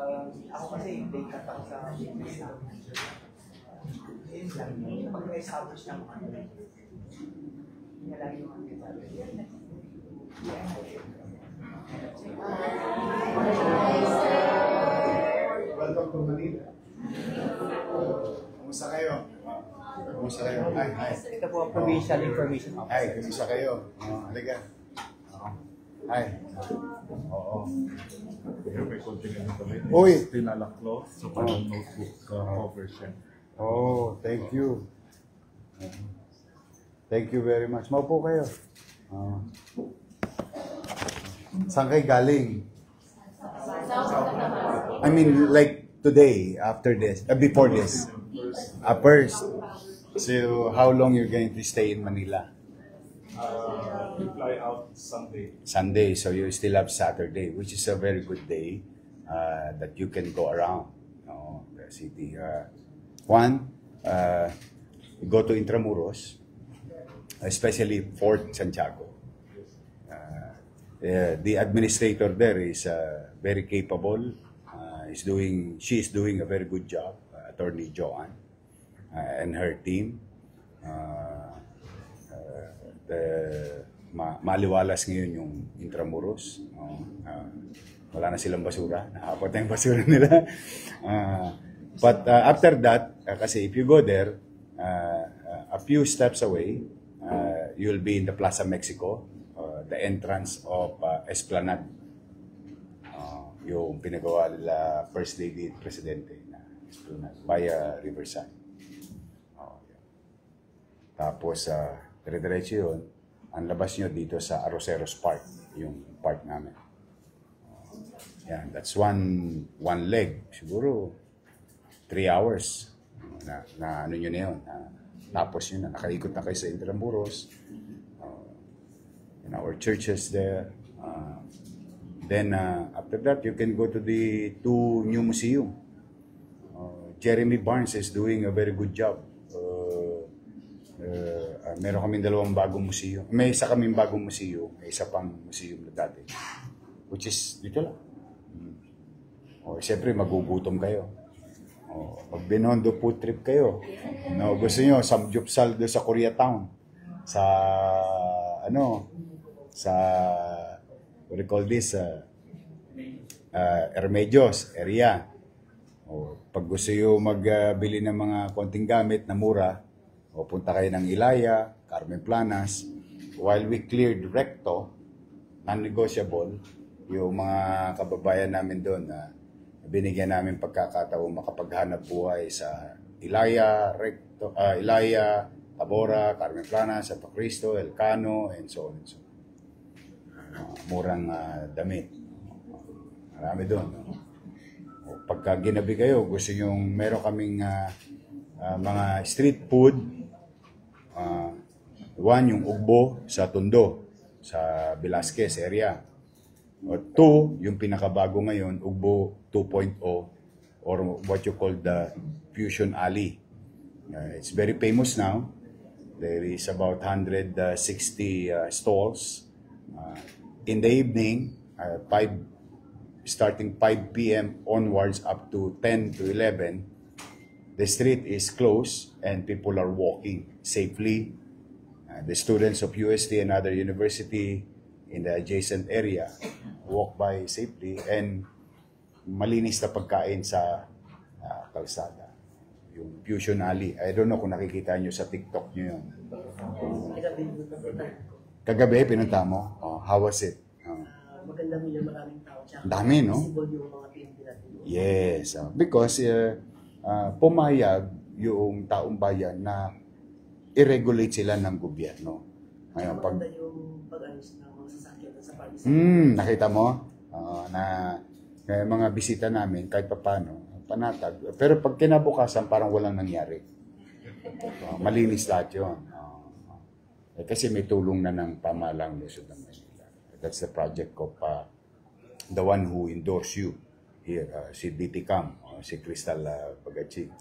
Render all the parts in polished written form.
Ako kasi yung day cut ako sa business na. Yun lang, pag-establish ng mga ano. Yun lang yung mga sabi. Welcome to Manila. Kumusta kayo? Kumusta kayo? Hi. Ito po ang provincial information officer. Hi, kumusta kayo? Halika. Hi. Oo. Pero may konti na kami. Uy! Tinalaklo sa parang notebook cover siya. Oh, thank you. Thank you very much. Maupo kayo. Saan kayo galing? I mean, like today, after this, before this. First. So, how long you're going to stay in Manila? We fly out Sunday. Sunday, so you still have Saturday, which is a very good day that you can go around the city. One, go to Intramuros, especially Fort Santiago. The administrator there is very capable. She is doing a very good job, Attorney Joanne and her team. Maliwalas ngayon yung Intramuros. Wala na silang basura. Nakapat na yung basura nila. But after that, kasi if you go there, a few steps away, you'll be in the Plaza Mexico, the entrance of Esplanade. Yung pinagawa nila First Lady at Presidente na Esplanade, via Riverside. Tapos, dire-diretso yun, ang labas nyo dito sa Arroceros Park, yung park namin. Yan, that's one leg. Siguro 3 hours na ano nyo na yun. Tapos yun, nakaikot na kayo sa Intramuros. In our churches there. Then, after that, you can go to the 2 new museum. Jeremy Barnes is doing a very good job. Meron kaming 2 bagong museum. May isa kaming bagong museum, may isa pang museum na dati. Which is dito lang. Siyempre, magugutom kayo. Pag Binondo food trip kayo, gusto nyo, samgyupsal doon sa Koreatown. Sa, what do you call this? Remedios area. Pag gusto nyo magbili ng mga konting gamit na mura, punta kayo ng Ilaya, Carmen Planas. While we cleared Recto, non-negotiable, yung mga kababayan namin doon na binigyan namin pagkakataon makapaghanap buhay sa Ilaya, Recto, Ilaya, Tabora, Carmen Planas, Santo Cristo, Elcano, and so on and so on. Murang damit. Marami doon. Pagka ginabi kayo, gusto nyo meron kaming mga street food. One, yung ugbo sa Tondo, sa Velasquez area. Or 2, yung pinakabago ngayon, ugbo 2.0 or what you call the Fusion Alley. It's very famous now. There is about 160 stalls. In the evening, starting 5 p.m. onwards up to 10 to 11, the street is closed and people are walking safely. The students of UST and other university in the adjacent area walk by safely and malinis na pagkain sa kalsada. Yung Fusion Alley. I don't know kung nakikita nyo sa TikTok nyo yun. Kagabi, pinunta mo? How was it? Maganda mo yung maraming tao. Dami, no? Yung mga natin. Yes. Because pumayag yung taong bayan na i-regulate sila ng gobyerno. Ngayon, pag yung pag-ayos ng mga sasakyan sa Paris. Nakita mo? Na mga bisita namin, kahit paano, panatag. Pero pag kinabukasan, parang walang nangyari. Malinis lahat yun. Kasi may tulong na ng pamahalang Luzon ng Manila. That's the project of the one who endorsed you here, si DT Cam, si Crystal Pagachig.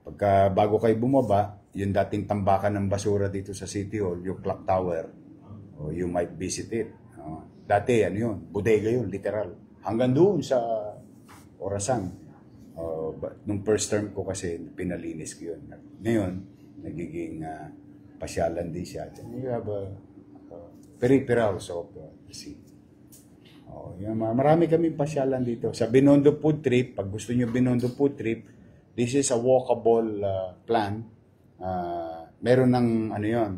Pagka bago kayo bumaba, yung dating tambakan ng basura dito sa City Hall, yung clock tower, you might visit it. Dati, ano yun, bodega yun, literal. hanggang doon sa Orasan. Nung first term ko kasi, pinalinis ko yun. Ngayon, nagiging pasyalan din siya. You have a peripherals of the sea. Marami kaming pasyalan dito. Sa Binondo Food Trip, pag gusto nyo Binondo Food Trip, this is a walkable plan. Meron ng ano yun,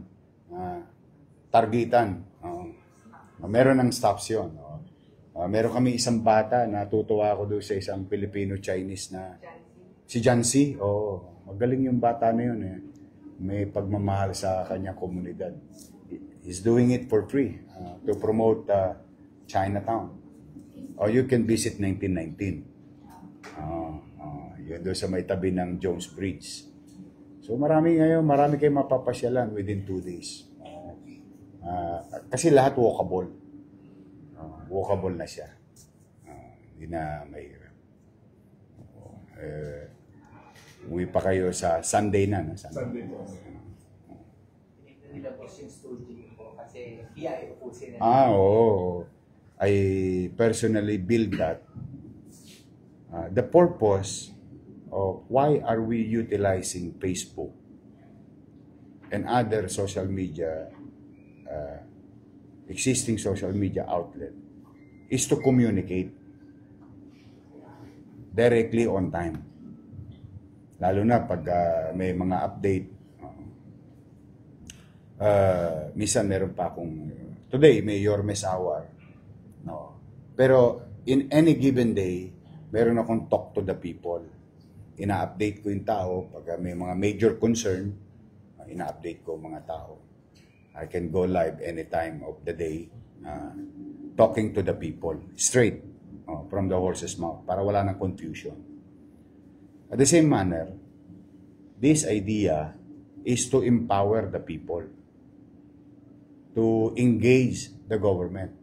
targetan. Meron ng stops yun. Meron kami isang bata, natutuwa ako doon sa isang Filipino-Chinese na si Jancy. Magaling yung bata na yun. May pagmamahal sa kanyang komunidad. He's doing it for free to promote Chinatown. You can visit 1919. Yun doon sa may tabi ng Jones Bridge. So marami kayong mapapasyalan within 2 days. Kasi lahat walkable. Walkable na siya. Hindi na mahirap. Uwi pa kayo sa Sunday na. No? Sunday po. Nila po yung studio po kasi PIO po sila. Oo. I personally build that. The purpose of why are we utilizing Facebook and other social media, existing social media outlet, is to communicate directly on time. Lalo na pag may mga update. Minsan meron pa akong, today may Yormes Hour. No. Pero in any given day, meron akong talk to the people. Ina-update ko yung tao. Pag may mga major concern, ina-update ko mga tao. I can go live anytime of the day, talking to the people, straight from the horse's mouth, para wala ng confusion. At the same manner, this idea is to empower the people, to engage the government.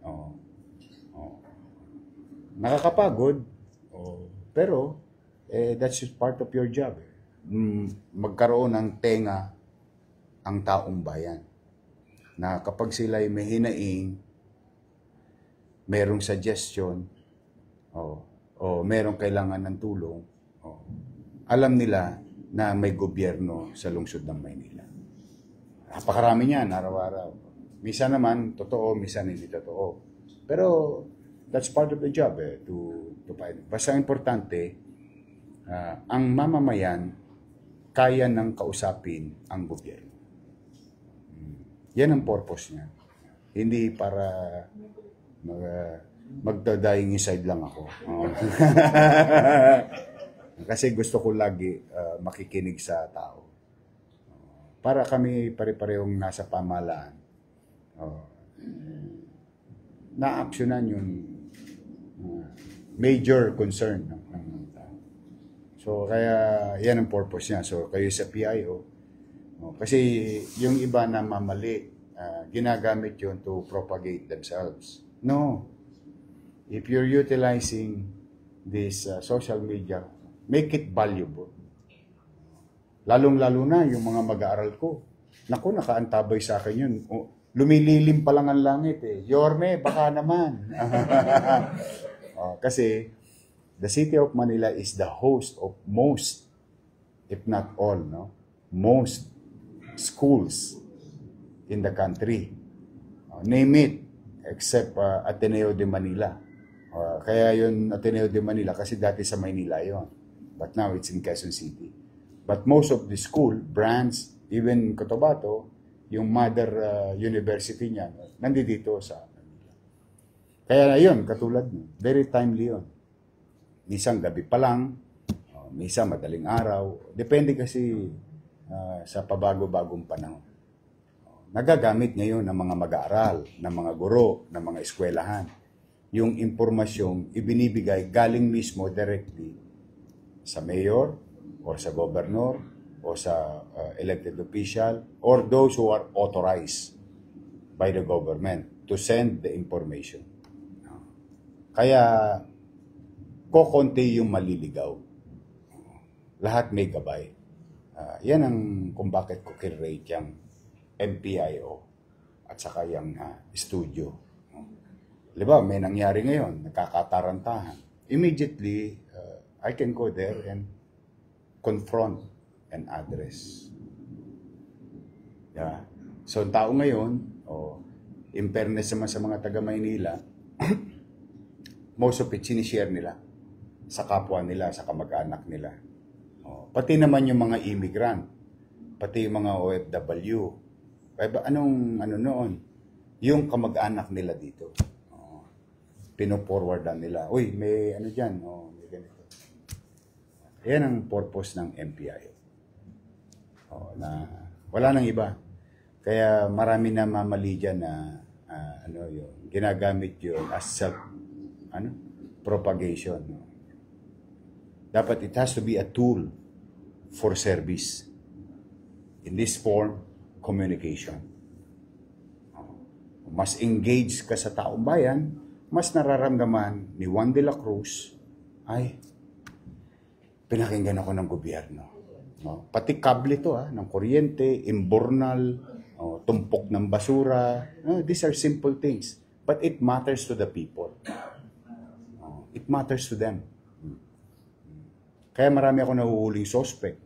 Nakakapagod, pero that's just part of your job. Magkaroon ng tenga ang taong bayan. Na kapag sila'y may hinaing, merong suggestion, o merong kailangan ng tulong, alam nila na may gobyerno sa lungsod ng Maynila. Napakarami niyan, araw-araw. Minsan naman, totoo, minsan hindi totoo. Pero, that's part of the job to fight. Basta importante, ang mamamayan, kaya nang kausapin ang gobyerno. Yan ang purpose niya. Hindi para magda-dying inside lang ako. Kasi gusto ko lagi makikinig sa tao. Para kami pare-parehong nasa pamahalaan. Na-actionan yung major concern ng tao. So, kaya yan ang purpose niya. So, kayo sa PIO, kasi yung iba na mamali, ginagamit yun to propagate themselves. No. If you're utilizing this social media, make it valuable. Lalong-lalo na yung mga mag-aaral ko. Naku, nakaantabay sa akin yun. Lumililim pa lang ang langit eh. Yorme, baka naman. Kasi the city of Manila is the host of most, if not all, most schools in the country. Name it, except Ateneo de Manila. Kaya yun Ateneo de Manila kasi dati sa Maynila yon, but now it's in Quezon City. But most of the school, branch, even Cotabato, yung mother university niya, nandito sa Manila. Kaya yun, katulad nun, very timely yun. Minsan gabi pa lang, minsan madaling araw, depende kasi sa pabago-bagong panahon. Nagagamit ngayon ng mga mag-aaral, ng mga guro, ng mga eskwelahan, yung impormasyong ibinibigay galing mismo directly sa mayor or sa governor o sa elected official or those who are authorized by the government to send the information. Kaya kokonti yung maliligaw. Lahat may gabay. Yan ang kung bakit ko kinrate yung MPIO at saka yung studio. Di ba, may nangyari ngayon, nakakatarantahan. Immediately, I can go there and confront and address. Yeah. So, ang tao ngayon, in fairness naman sa mga taga Maynila, most of it sinishare nila sa kapwa nila, sa kamag-anak nila. Pati naman yung mga immigrant, pati yung mga OFW. Anong noon? Yung kamag-anak nila dito. Pino-forwardan nila. Uy, may ano dyan. May ganito. Yan ang purpose ng MPIO. Na wala nang iba. Kaya marami na mamali dyan na yung ginagamit yun as propagation. Dapat it has to be a tool for service. In this form, communication. Mas engaged ka sa taong bayan, mas nararamdaman ni Juan de la Cruz, ay, pinakinggan ako ng gobyerno. Pati kable to, ng kuryente, imbornal, tumpok ng basura. These are simple things. But it matters to the people. It matters to them. Kaya marami ako nahuhuling suspect.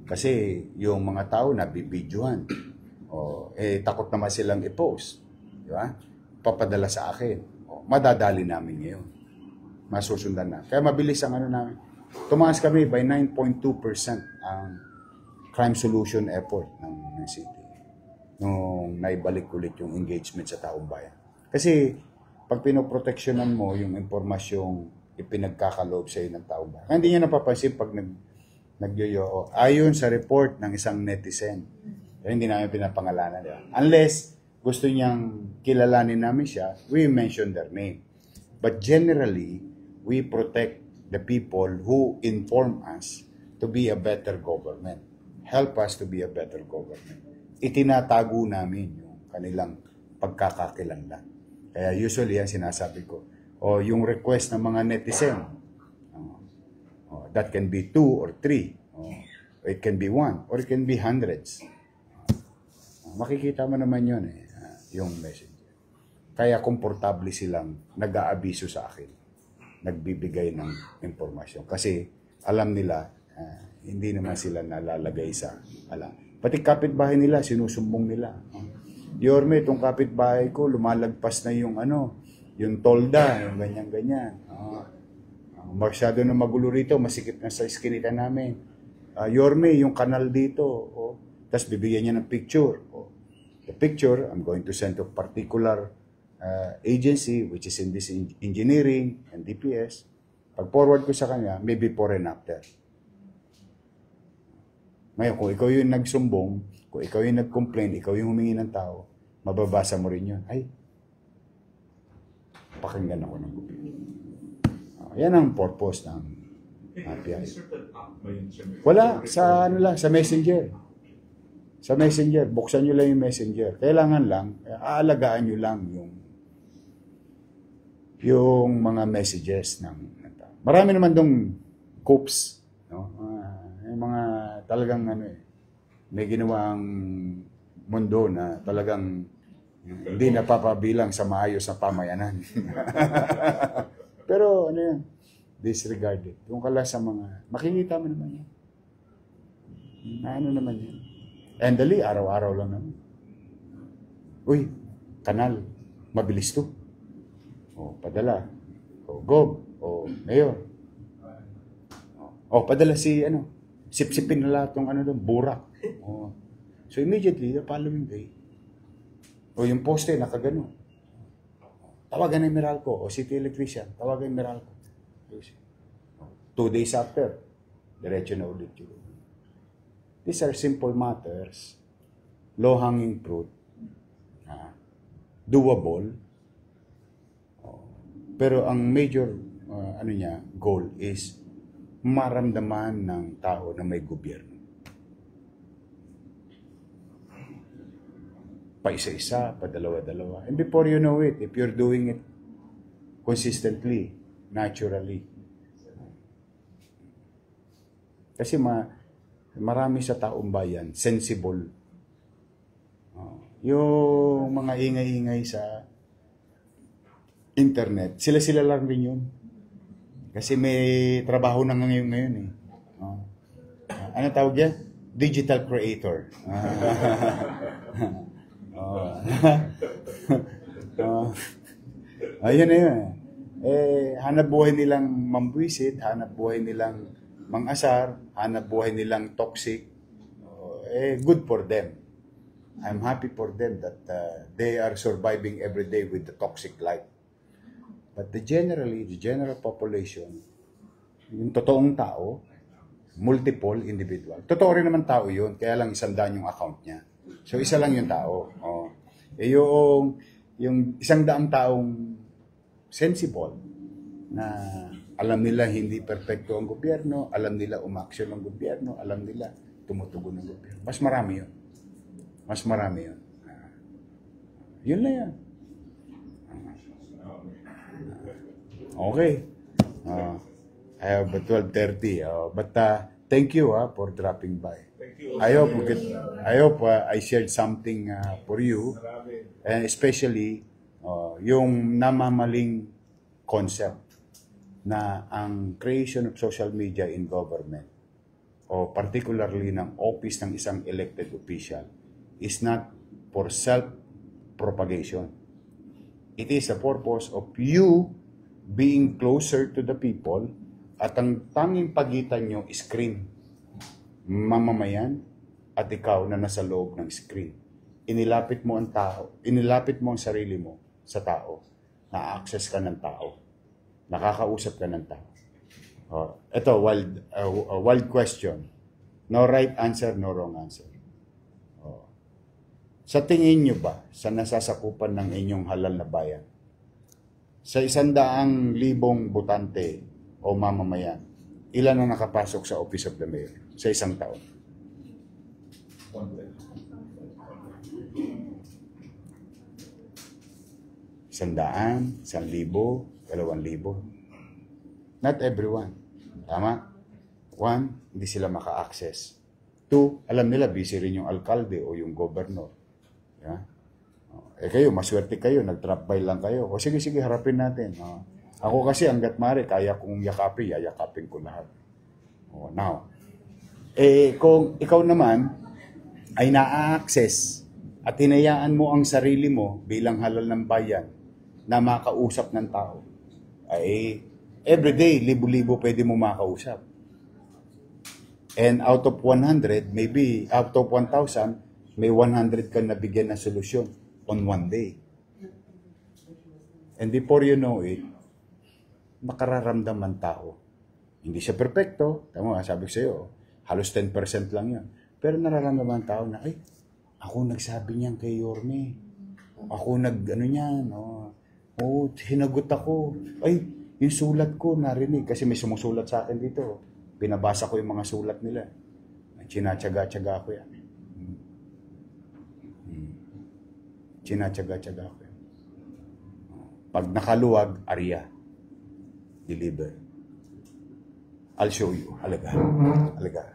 Kasi yung mga tao nabibidyohan. Takot naman silang i-post. Di ba? Papadala sa akin. Madadali namin ngayon. Masusundan na. Kaya mabilis ang namin. Tumaas kami by 9.2% ang crime solution effort ng city. Nung naibalik ulit yung engagement sa taong bayan. Kasi pag pinoproteksyonan mo yung impormasyong ipinagkakaloob sa iyo ng taong bayan. Hindi niya napapansin pag nagyoyo. Ayon sa report ng isang netizen. Hindi namin pinapangalanan. Diba? Unless gusto niyang kilalanin namin siya, we mention their name. But generally, we protect the people who inform us to be a better government. Help us to be a better government. Itinatago namin yung kanilang pagkakakilanlan. Kaya usually, yan sinasabi ko, yung request ng mga netizen, that can be 2 or 3, it can be 1, or it can be hundreds. Makikita mo naman yun yung messenger. Kaya komportable silang nag-aabiso sa akin. Nagbibigay ng impormasyon. Kasi alam nila, hindi naman sila nalalagay sa Pati kapitbahay nila, sinusumbong nila. Yorme, itong kapitbahay ko, lumalagpas na yung yung tolda, yung ganyan-ganyan. Masyado na magulo rito, masikip na sa iskinita namin. Yorme, yung kanal dito. Tapos bibigyan niya ng picture. The picture, I'm going to send to a particular agency, which is in this engineering and DPS. Pag-forward ko sa kanya, may before and after. Ngayon, kung ikaw yung nagsumbong, kung ikaw yung nag-complain, ikaw yung humingi ng tao, mababasa mo rin yun. Ay, pakinggan ako ng gobyerno. Yan ang purpose ng API. Wala, sa sa messenger. Sa messenger, buksan nyo lang yung messenger. Kailangan lang, aalagaan nyo lang yung mga messages ng tao. Marami naman dong coops, no? Yung mga talagang may ginawang mundo na talagang hindi napapabilang sa maayos na pamayanan. Pero yan, disregarded. Yung kala sa mga, makikita mo naman yan. Naman yan. And dali, araw-araw lang naman. Uy, kanal, mabilis to. Padala. Gob. Mayor. Padala si, sipsipin na lahat ng burak. So immediately, the following day, yung poste, nakagano. Tawagan ng Meralco, city electrician, tawagan ng Meralco. 2 days after, diretso na ulit yun. These are simple matters, low-hanging fruit, doable, pero ang major goal is maramdaman ng tao na may gobyerno. Pa-isa-isa, pa-dalawa-dalawa. And before you know it, if you're doing it consistently, naturally, kasi marami sa taong bayan, sensible. Yung mga ingay-ingay sa internet, sila-sila lang din yun. Kasi may trabaho na ngayon eh. Oh. Ano tawag yan? Digital creator. Oh. Oh. Ayun na yun. Hanap buhay nilang mambwisit, hanap buhay nilang mangasar, hanap buhay nilang toxic. Good for them. I'm happy for them that they are surviving every day with the toxic life. But the general population, yung totoong tao, multiple individual. Totoo rin naman tao yun, kaya lang 100 yung account niya. So, isa lang yung tao. Oh. Yung 100 taong sensible, na alam nila hindi perfecto ang gobyerno, alam nila umaksyon ng gobyerno, alam nila tumutugon ng gobyerno. Mas marami yun. Mas marami yun. Yun na yan. Okay. I have 12:30. But thank you for dropping by. Thank you. I hope I shared something for you, and especially yung namamaling concept na ang creation of social media in government, o particularly ng office ng isang elected official, is not for self-propagation. It is a purpose of you being closer to the people, at ang tanging pagitan nyo is screen. Mamamayan at ikaw na nasa loob ng screen. Inilapit mo ang tao, inilapit mo ang sarili mo sa tao. Na-access ka ng tao. Nakakausap ka ng tao. Ito, wild question. No right answer, no wrong answer. Sa tingin nyo ba, sa nasasakupan ng inyong halal na bayan, sa 100,000 botante o mamamayan, ilan ang nakapasok sa Office of the Mayor sa isang taon? 100, 1,000, 2,000. Not everyone. Tama? 1, hindi sila maka-access. 2, alam nila busy rin yung alkalde o yung gobernador. Yeah? Kayo, maswerte kayo, nag-drop by lang kayo. O sige, harapin natin. Ako kasi, hanggat maaari, kaya kong yayakapin ko lahat. Now, kung ikaw naman ay na-access at hinayaan mo ang sarili mo bilang halal ng bayan na makausap ng tao, ay everyday, libo-libo pwede mo makausap. And out of 100, maybe out of 1,000, may 100 ka nabigyan na solusyon on one day. And before you know it, makararamdam ang tao. Hindi siya perfecto. Tama, sabi ko sa iyo, halos 10% lang yan. Pero nararamdaman ang tao na, ay, ako nagsabi niyan kay Yorme. Ako niyan. Hinagot ako. Ay, yung sulat ko narinig. Kasi may sumusulat sa akin dito. Binabasa ko yung mga sulat nila. Chinatsaga-tsaga ko yan. Chinatsaga-tsaga ko yan. Pag nakaluwag, Arya. Deliver. I'll show you. Alaga.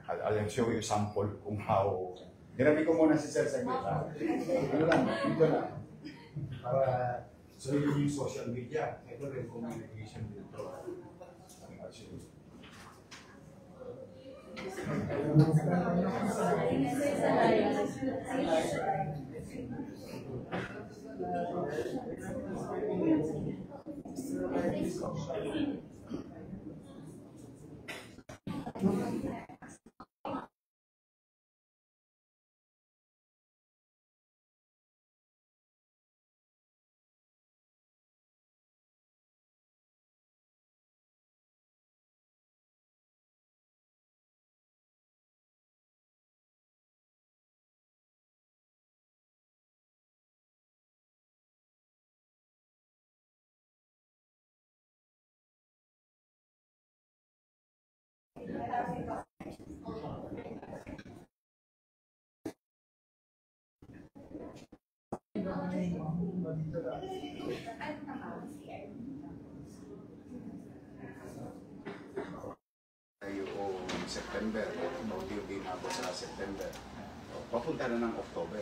I'll show you sample kung how. Dinabi ko muna si Sir Saglit. Ano lang, dito lang. Para so yung social media, ito rin communication dito. I'll show you. Yung September, din ako sa September. Papunta na ng October.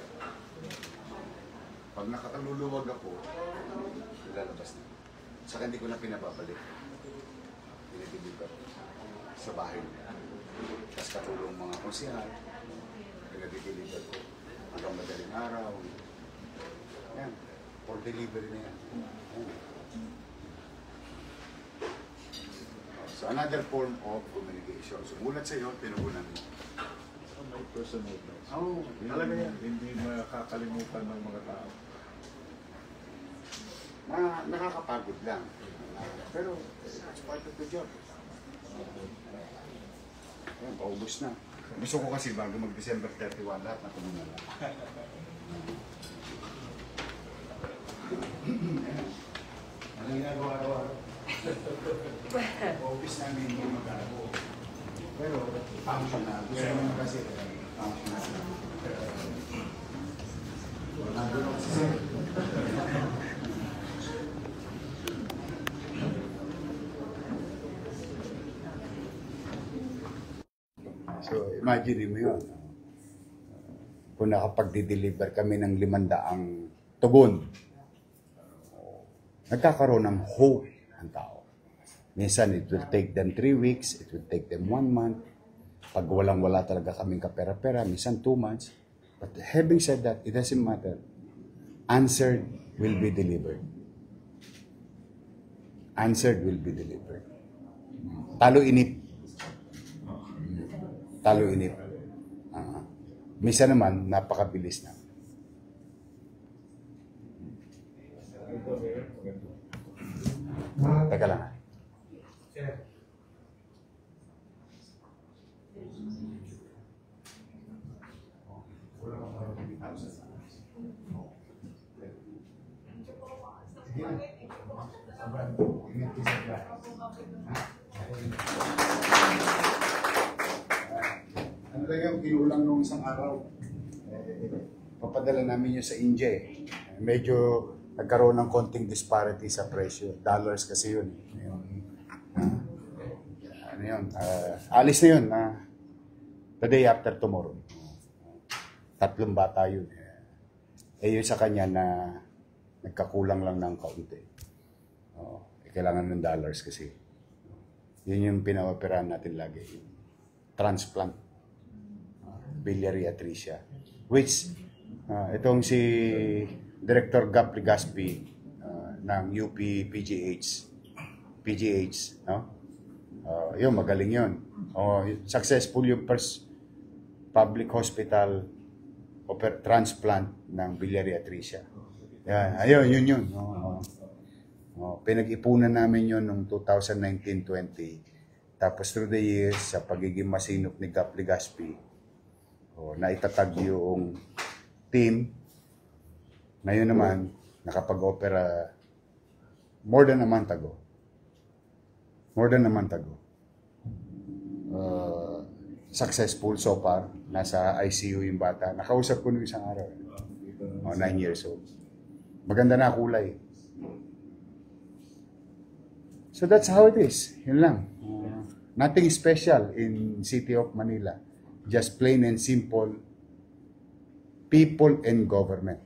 Pag nakakaluluwag ako, lalabas na. Saka hindi ko na pinababalik. Pinadeliver sa bahay nila. Tapos katulong mga konsihal, pinadeliver ko hanggang madaling araw. Yan, for delivery na yan. So another form of communication. Sumulat sa iyo, pinugunan mo. May personal notes. Oo, talaga yan. Hindi makakalimutan ng mga tao. Nakakapagod lang. Pero it's part of the job. Ayan, paubos na. Gusto ko kasi bago mag-December 31, lahat na puno na lang. Ano ginagawa araw-araw? Office namin hindi mag-araw. Pero functional. Gusto naman kasi functional. Nandun ako sa sir. So, imagine mo yun. Kung nakapag-deliver kami ng 500 tugon, nagkakaroon ng hope ang tao. Minsan, it will take them 3 weeks, it will take them 1 month. Pag walang-wala talaga kaming kapera-pera, minsan 2 months. But having said that, it doesn't matter. Answered will be delivered. Answered will be delivered. Talo inip. Talo inip. Minsan naman, napakabilis na. Teka lang. Ano lang yung kinulang nung isang araw? Papadala namin yun sa India eh. Medyo nagkaroon ng konting disparity sa presyo. Dollars kasi yun. Ano yun? Alis na yun. The day after tomorrow. 3 bata yun. Yun sa kanya na nagkakulang lang ng kaunti. Kailangan ng dollars kasi. Yun yung pinaoperahan natin lagi. Transplant. Biliary atresia. Which, itong si Director Gap Legaspi ng UP PGH, no? Yun, magaling yun. Successful yung first public hospital transplant ng biliary atresia. Yan, ayun, yun. Pinag-ipunan namin yun noong 2019-20. Tapos through the years, sa pagiging masinop ni Gap Legaspi, naitatag yung team. Ngayon naman, nakapag-opera more than a month ago. Successful so far. Nasa ICU yung bata. Nakausap ko nung isang araw. 9 years old. Maganda na kulay. So that's how it is. Yun lang. Nothing special in City of Manila. Just plain and simple people and government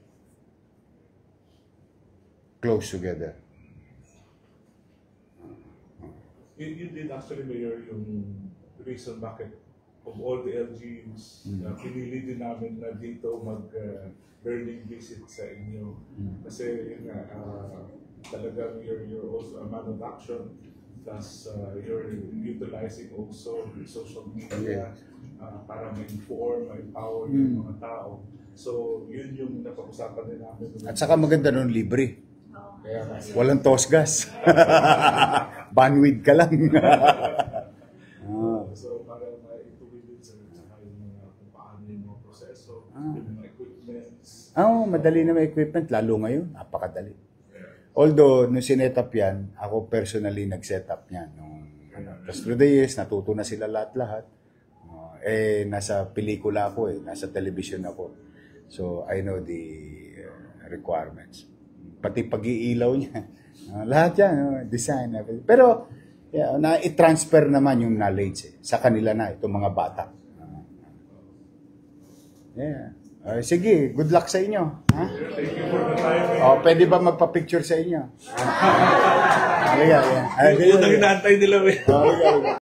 close together. You did actually, Mayor, yung reason bakit of all the LGUs na pinili din namin na dito mag-learning visit sa inyo. Kasi yun nga, talagang you're also a man of action, plus you're utilizing also social media para ma-inform, ma-empower yung mga tao. So, yun yung napag-usapan din namin. At saka maganda nun, libre. Kaya, Walang tosgas. Bandwidth ka lang. so, para maituloy din sa yung mga kung paano yung mga proseso, yung mga equipments. Madali na may equipment. Lalo ngayon, napakadali. Although, nung sinet-up yan, ako personally nag-set-up yan. Tapos through the years, natuto na sila lahat-lahat. Nasa pelikula ako nasa television ako. So, I know the requirements. Pati pag-iilaw niya. Lahat yan, design. Pero, i-transfer naman yung knowledge sa kanila na, itong mga bata. Sige, good luck sa inyo. Ha? Thank you for the time. Pwede ba magpa-picture sa inyo? Halika, yan. Yun ang inaantay nila. Halika.